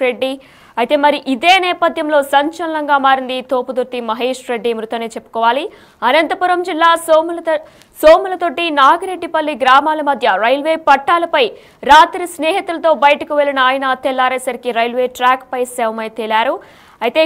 రెడ్డి. అయితే మరి ఇదే నేపథ్యంలో సంచలనంగా మారింది తోపుదుర్తి మహేష్ రెడ్డి మృతనే చెప్పుకోవాలి. అనంతపురం జిల్లా సోములతోటి నాగిరెడ్డిపల్లి గ్రామాల మధ్య రైల్వే పట్టాలపై రాత్రి స్నేహితులతో బయటకు వెళ్లిన ఆయన తెల్లారేసరికి రైల్వే ట్రాక్ పై శవమై తేలారు. అయితే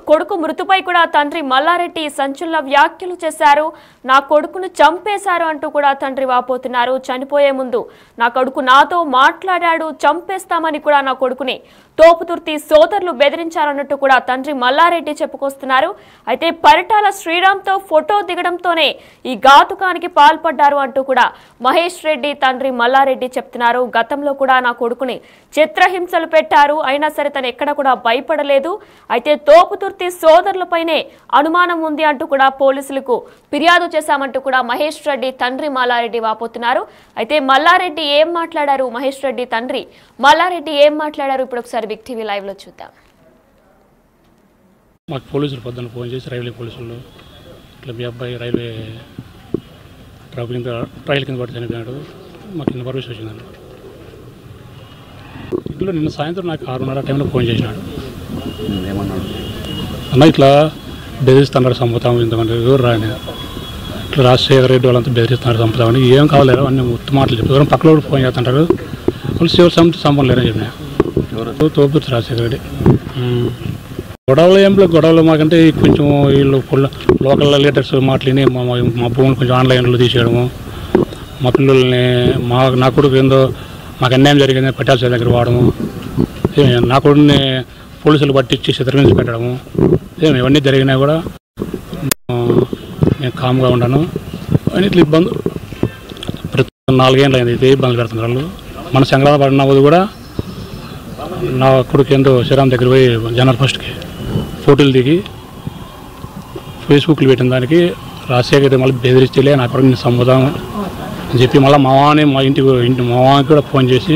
కొడుకు మృతిపై కూడా తండ్రి మల్లారెడ్డి సంచలన వ్యాఖ్యలు చేశారు. నా కొడుకును చంపేశారు అంటూ కూడా తండ్రి వాపోతున్నారు. చనిపోయే ముందు నా కొడుకు నాతో మాట్లాడాడు, చంపేస్తామని కూడా నా కొడుకుని తోపుదుర్తి సోదరులు బెదిరించారన్నట్టు కూడా తండ్రి మల్లారెడ్డి చెప్పుకొస్తున్నారు. అయితే పరిటాల శ్రీరామ్తో ఫోటో దిగడంతోనే ఈ ఘాతుకానికి పాల్పడ్డారు అంటూ కూడా మహేష్ రెడ్డి తండ్రి మల్లారెడ్డి చెప్తున్నారు. గతంలో కూడా నా కొడుకుని చిత్రహింసలు పెట్టారు, అయినా సరే తను ఎక్కడ కూడా భయపడలేదు. అయితే తోపుదుర్తి సోదరులపైనే అనుమానం ఉంది అంటూ కూడా పోలీసులకు ఫిర్యాదు చేశామంటూ కూడా మహేష్ రెడ్డి తండ్రి మల్లారెడ్డి వాపోతున్నారు. అయితే మల్లారెడ్డి ఏం మాట్లాడారు, మహేష్ రెడ్డి తండ్రి మల్లారెడ్డి ఏం మాట్లాడారు, ఇప్పుడు ఒకసారి బిగ్ టీవీ లైవ్ లో చూద్దాం. మాకు పోలీసులు పొద్దున్న ఫోన్ చేసి రైల్వే పోలీసులు ఇట్లా మీ అబ్బాయి రైల్వే రైలు కింద పడి చనిపోయాడు, మాకు ఇన్ఫర్మేషన్ వచ్చిందండి. ఇంట్లో నిన్న సాయంత్రం నాకు 6:30 టైంలో ఫోన్ చేసినాడు. అన్న ఇట్లా బెదిరిస్తున్నాడు, చంపుతాము ఇంతమంది ఎవరు రాని ఇట్లా రాజశేఖర రెడ్డి వాళ్ళంతా బెదిరిస్తున్నారు, చంపుతామని. ఏం కావాలేరు అన్ని ఉత్తమ మాటలు చెప్పి ఎవరైనా పక్కన ఫోన్ చేస్తుంటారు. వాళ్ళు శివ చంపలేరని చెప్పిన తోపుదుర్తి రాజశేఖర రెడ్డి. గొడవలు ఏం లేదు, గొడవలు మాకంటే కొంచెం వీళ్ళు లోకల్ లీడర్స్ మాటలని మా భూములు కొంచెం ఆన్లైన్లో తీసేయడము, మా పిల్లల్ని నా కొడుకు ఏందో మాకు అన్యాయం జరిగింది పట్టాల దగ్గర వాడము, నా కొడుకుని పోలీసులు పట్టించి చిత్రహింస పెట్టడము, ఇవన్నీ జరిగినా కూడా నేను కామ్గా ఉన్నాను. అన్నిట్లు ఇబ్బంది ప్రతి 4 ఏళ్ళు అయింది ఇదే ఇబ్బందులు పెడుతున్నారు వాళ్ళు. మన సంక్రాంతి పడినప్పుడు కూడా నా కొడుకు ఏందో శ్రీరామ్ దగ్గర పోయి జనవరి 1కి ఫోటోలు దిగి ఫేస్బుక్లో పెట్టిన దానికి రాజశేఖర్ మళ్ళీ బెదిరిస్తేలే నా కొడుకు నేను చంపుదాము అని చెప్పి మళ్ళీ మా ఇంటి మావానికి కూడా ఫోన్ చేసి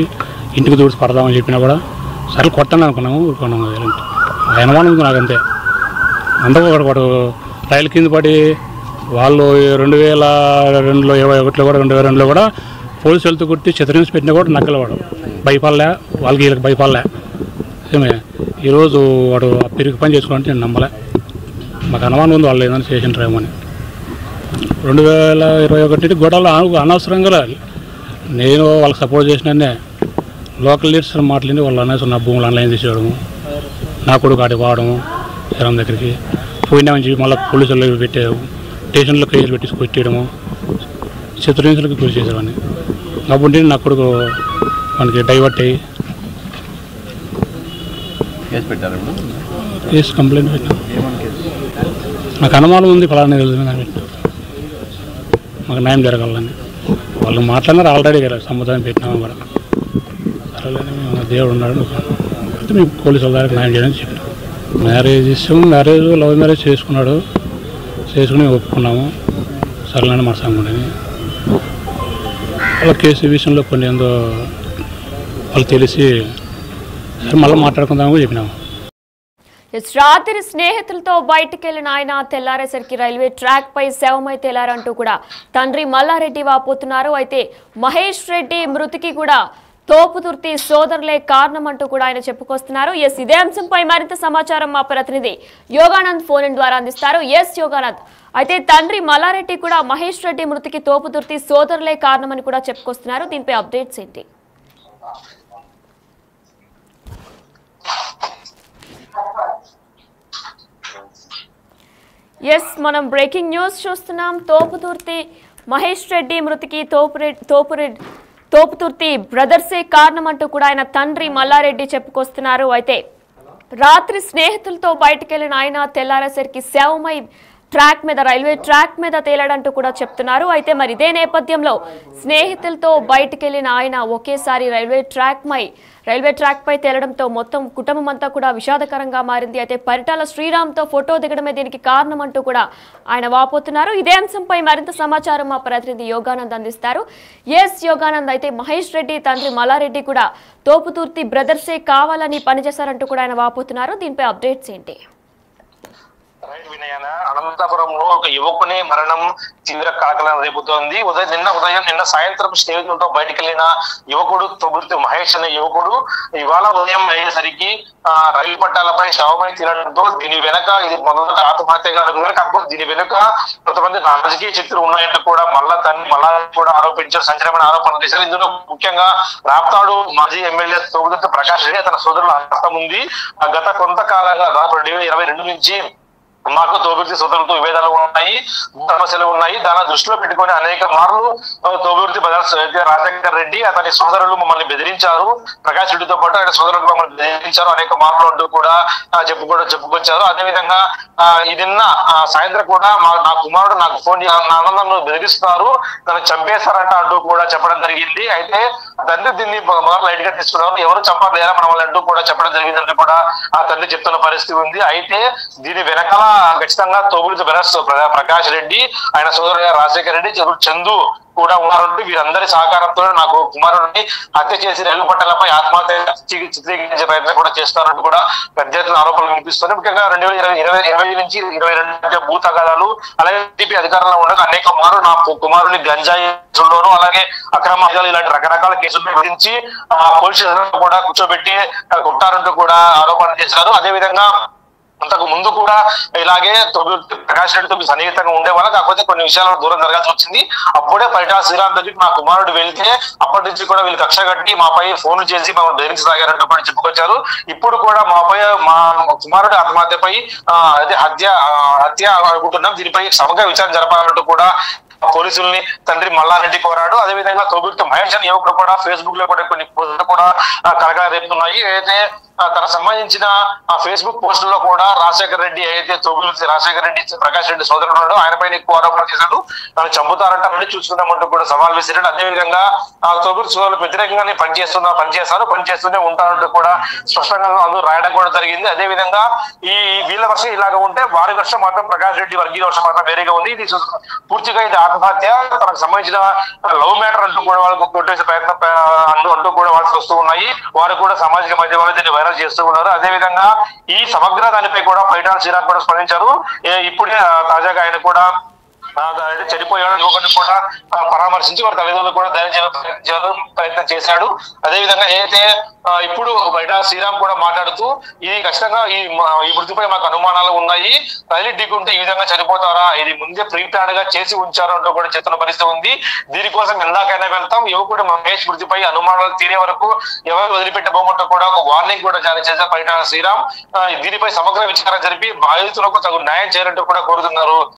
ఇంటికి దూడిచి పడదామని చెప్పినా కూడా సరే కొట్టాను అనుకున్నాము, ఊరుకున్నాము. అనుమానం ఉంది నాకు అంతే. అందరూ వాడు రైలు కింద పడి వాళ్ళు 2002లో 21లో కూడా 2002లో కూడా పోలీసులతో కొట్టి చిత్రహింస పెట్టినా కూడా నక్కలవాడు భయపడలే, వాళ్ళకి వీళ్ళకి భయపడలే. ఈరోజు వాడు పెరిగి పని చేసుకోవాలంటే నేను నమ్మలే. మాకు అనుమానం ఉంది వాళ్ళు ఏదైనా చేసింటారేమో అని. 2021 గొడవలు అనవసరంగా నేను వాళ్ళకి సపోర్ట్ చేసినానే లోకల్ లీడర్స్ మాట్లాడి వాళ్ళు అనేసి నా భూములు ఆన్లైన్ తీసేయడము, నా కొడుకు ఆడికి వాడము, శ్రీరామ్ దగ్గరికి పోయినామని చెప్పి మళ్ళీ పోలీసులు పెట్టేయడం, స్టేషన్లో కేసులు పెట్టి కొట్టేయడము, చిత్రహింసలకు గురి చేసేవాడిని. కాబట్టి నా కొడుకు మనకి డైవర్ట్ అయ్యి కేసు కంప్లైంట్ పెట్టాను. నాకు అనుమానం ఉంది ఫలానా పెట్టిన మాకు న్యాయం జరగాలని. వాళ్ళు మాట్లాడినారు ఆల్రెడీ కదా, సముదాయం పెట్టినాము కూడా. సరేలేని మేము దేవుడు ఉన్నాడు అయితే మేము పోలీసు వాళ్ళ దగ్గర న్యాయం చేయడానికి చెప్పినాం. మ్యారేజ్ ఇస్తాము, లవ్ మ్యారేజ్ చేసుకున్నాడు, చేసుకుని ఒప్పుకున్నాము. సరేలేని మా సంగుండని వాళ్ళ కేసు విషయంలో కొన్ని ఏందో వాళ్ళు తెలిసి సరే మళ్ళీ మాట్లాడుకుందామని చెప్పినాము. రాత్రి స్నేహితులతో బయటకెళ్లిన ఆయన తెల్లారేసరికి రైల్వే ట్రాక్ పై శవమై తేలారంటూ కూడా తండ్రి మల్లారెడ్డి వాపోతున్నారు. అయితే మహేష్ రెడ్డి మృతికి కూడా తోపుదుర్తి సోదరులే కారణం అంటూ కూడా ఆయన చెప్పుకొస్తున్నారు. ఇదే అంశంపై మరింత సమాచారం మా ప్రతినిధి యోగానంద్ ఫోన్ ద్వారా అందిస్తారు. యోగానంద్, అయితే తండ్రి మల్లారెడ్డి కూడా మహేష్ రెడ్డి మృతికి తోపుదుర్తి సోదరులే కారణమని కూడా చెప్పుకొస్తున్నారు. దీనిపై అప్డేట్స్ ఏంటి? మనం బ్రేకింగ్ న్యూస్ చూస్తున్నాం. తోపుదుర్తి మహేష్ రెడ్డి మృతికి తోపుదుర్తి బ్రదర్సే కారణం అంటూ కూడా ఆయన తండ్రి మల్లారెడ్డి చెప్పుకొస్తున్నారు. అయితే రాత్రి స్నేహితులతో బయటకెళ్లిన ఆయన తెల్లారేసరికి శవమై రైల్వే ట్రాక్ మీద తేలాడంటూ కూడా చెప్తున్నారు. అయితే మరి ఇదే నేపథ్యంలో స్నేహితులతో బయటకెళ్లిన ఆయన ఒకేసారి రైల్వే ట్రాక్ పై తేలడంతో మొత్తం కుటుంబం అంతా కూడా విషాదకరంగా మారింది. అయితే పరిటాల శ్రీరామ్తో ఫోటో దిగడమే దీనికి కారణం అంటూ కూడా ఆయన వాపోతున్నారు. ఇదే అంశంపై మరింత సమాచారం మా ప్రతినిధి యోగానంద్ అందిస్తారు. యోగానంద్, అయితే మహేష్ రెడ్డి తండ్రి మల్లారెడ్డి కూడా తోపుదుర్తి బ్రదర్సే కావాలని పనిచేశారంటూ కూడా ఆయన వాపోతున్నారు. దీనిపై అప్డేట్స్ ఏంటి? రైట్ వినయన, అనంతపురంలో ఒక యువకుని మరణం తీవ్ర కలకలం రేపుతోంది. నిన్న సాయంత్రం స్నేహితులతో బయటికి వెళ్ళిన యువకుడు తొగుర్తి మహేష్ అనే యువకుడు ఇవాళ ఉదయం అయ్యేసరికి రైలు పట్టాలపై శవమై తీరడంతో దీని వెనక ఇది మొదట ఆత్మహత్యగా అనుకున్నారు. కాకపోతే దీని వెనుక కొంతమంది రాజకీయ శక్తులు ఉన్నాయంటూ కూడా మళ్ళా కూడా ఆరోపించారు, సంచలనమైన ఆరోపణలు చేశారు. ఇందులో ముఖ్యంగా రాప్తాడు మాజీ ఎమ్మెల్యే తొగుర్తి ప్రకాష్ రెడ్డి అతని సోదరుల హస్తం ఉంది. గత కొంతకాలంగా 2022 నుంచి మాకు తోబుర్తి సోదరులతో విభేదాలు ఉన్నాయి, సమస్యలు ఉన్నాయి. దాన్ని దృష్టిలో పెట్టుకుని అనేక మార్లు తోబుర్తి రాజశేఖర్ రెడ్డి అతని సోదరులు మమ్మల్ని బెదిరించారు, ప్రకాష్ రెడ్డితో పాటు ఆయన సోదరులు మమ్మల్ని బెదిరించారు అనేక మార్లు అంటూ కూడా చెప్పుకొచ్చారు. అదేవిధంగా నిన్న సాయంత్రం కూడా నా కుమారుడు నాకు ఫోన్ నన్ను బెదిరిస్తున్నారు, నన్ను చంపేస్తారంట అంటూ కూడా చెప్పడం జరిగింది. అయితే తండ్రి దీన్ని మొదలు లైట్ గా తీసుకున్నారు, ఎవరు చంపలేరా మనల్ని అంటూ కూడా చెప్పడం జరిగిందంటూ కూడా ఆ తండ్రి చెప్తున్న పరిస్థితి ఉంది. అయితే దీని వెనకాల ఖచ్చితంగా తోబుర్తి ప్రకాష్ రెడ్డి, ఆయన సోదరు రాజశేఖర్ రెడ్డి, చందు కూడా ఉన్నారంటూ వీరందరి సహకారంతో నాకు కుమారుడిని హత్య చేసి రైలు పట్టాలపై ఆత్మహత్య చిత్రీకరించే ప్రయత్నం కూడా చేస్తారంటూ కూడా పెద్ద ఎత్తున ఆరోపణలు వినిపిస్తున్నాయి. ముఖ్యంగా 2020 నుంచి 2022 భూ తగాదాలు, అలాగే టీడీపీ అధికారంలో ఉండగా అనేక మారు నా కుమారుని గంజాయి కేసుల్లోనూ అలాగే అక్రమ ఇలాంటి రకరకాల కేసులు విధించి పోలీస్ స్టేషన్ కూడా కూర్చోబెట్టి కొట్టారంటూ కూడా ఆరోపణలు చేశారు. అదేవిధంగా అంతకు ముందు కూడా ఇలాగే ప్రకాష్ రెడ్డితో సన్నిహితంగా ఉండేవాళ్ళు, కాకపోతే కొన్ని విషయాల్లో దూరం జరగాల్సి వచ్చింది. అప్పుడే పరిటాల శ్రీరామ్ దగ్గరికి నా కుమారుడు వెళ్తే అప్పటి నుంచి కూడా వీళ్ళు కక్ష కట్టి మాపై ఫోన్లు చేసి మమ్మల్ని బెదిరించసాగారంటూ కూడా చెప్పుకొచ్చారు. ఇప్పుడు కూడా మా కుమారుడు ఆత్మహత్యపై అదే హత్య అనుకుంటున్నాం, దీనిపై సమగ్ర విచారణ జరపాలంటూ కూడా పోలీసుల్ని తండ్రి మల్లారెడ్డి కోరాడు. అదేవిధంగా తోబుర్తి మహేష్ అని యువకుడు కూడా ఫేస్బుక్ లో కూడా కొన్ని పోస్టులు కూడా కలకలం రేపుతున్నాయి. అయితే తనకు సంబంధించిన ఫేస్బుక్ పోస్టుల్లో కూడా రాజశేఖర్ రెడ్డి అయితే తోబుర్తి రాజశేఖర్ రెడ్డి ప్రకాష్ రెడ్డి సోదరుడు ఉన్నాడు, ఆయనపైన ఎక్కువ ఆరోపణలు చేశాడు, తను చంపుతారంటే అన్ని చూసుకుందామంటూ కూడా సవాల్ విసిరాడు. అదేవిధంగా తోబుర్తి సోదరులకు వ్యతిరేకంగానే పనిచేస్తూనే ఉంటారంటూ కూడా స్పష్టంగా అందులో రాయడం కూడా జరిగింది. అదేవిధంగా వీళ్ళ వర్షం ఇలాగ ఉంటే వారి వర్షం మాత్రం ప్రకాష్ రెడ్డి వర్గీయ వర్షం మాత్రం వేరేగా ఉంది. ఇది పూర్తిగా ఇది ఆత్మహత్య, తనకు సంబంధించిన లవ్ మ్యాటర్ అంటూ కూడా వాళ్ళకు కొట్టేసే ప్రయత్నం అంటూ కూడా వాళ్ళకి వస్తూ ఉన్నాయి. వారు కూడా సామాజిక మాధ్యమాల్లో దీన్ని వైరల్ చేస్తూ ఉన్నారు. అదేవిధంగా ఈ సమగ్ర దానిపై కూడా పరిటాల శ్రీరామ్ కూడా స్పందించారు. ఇప్పుడే తాజాగా ఆయన కూడా చనిపోయాడు యువకుడిని కూడా పరామర్శించి వారి తల్లిదండ్రులు కూడా ధైర్యం ప్రయత్నం చేశాడు. అదేవిధంగా అయితే ఇప్పుడు బయట శ్రీరామ్ కూడా మాట్లాడుతూ ఇది ఖచ్చితంగా ఈ మృతిపై మాకు అనుమానాలు ఉన్నాయి, రైలు ఢీకుంటే ఈ విధంగా చనిపోతారా, ఇది ముందే ప్రీ ప్లాన్ గా చేసి ఉంచారు అంటూ కూడా చెప్తున్న పరిస్థితి ఉంది. దీనికోసం ఎందాకైనా వెళ్తాం, యువకుడు మహేష్ మృతిపై అనుమానాలు తీరే వరకు ఎవరు వదిలిపెట్టబోమంటూ కూడా ఒక వార్నింగ్ కూడా జారీ చేశారు పరిటాల శ్రీరామ్. దీనిపై సమగ్ర విచారణ జరిపి బాధితులకు తగు న్యాయం చేయాలంటూ కూడా కోరుతున్నారు.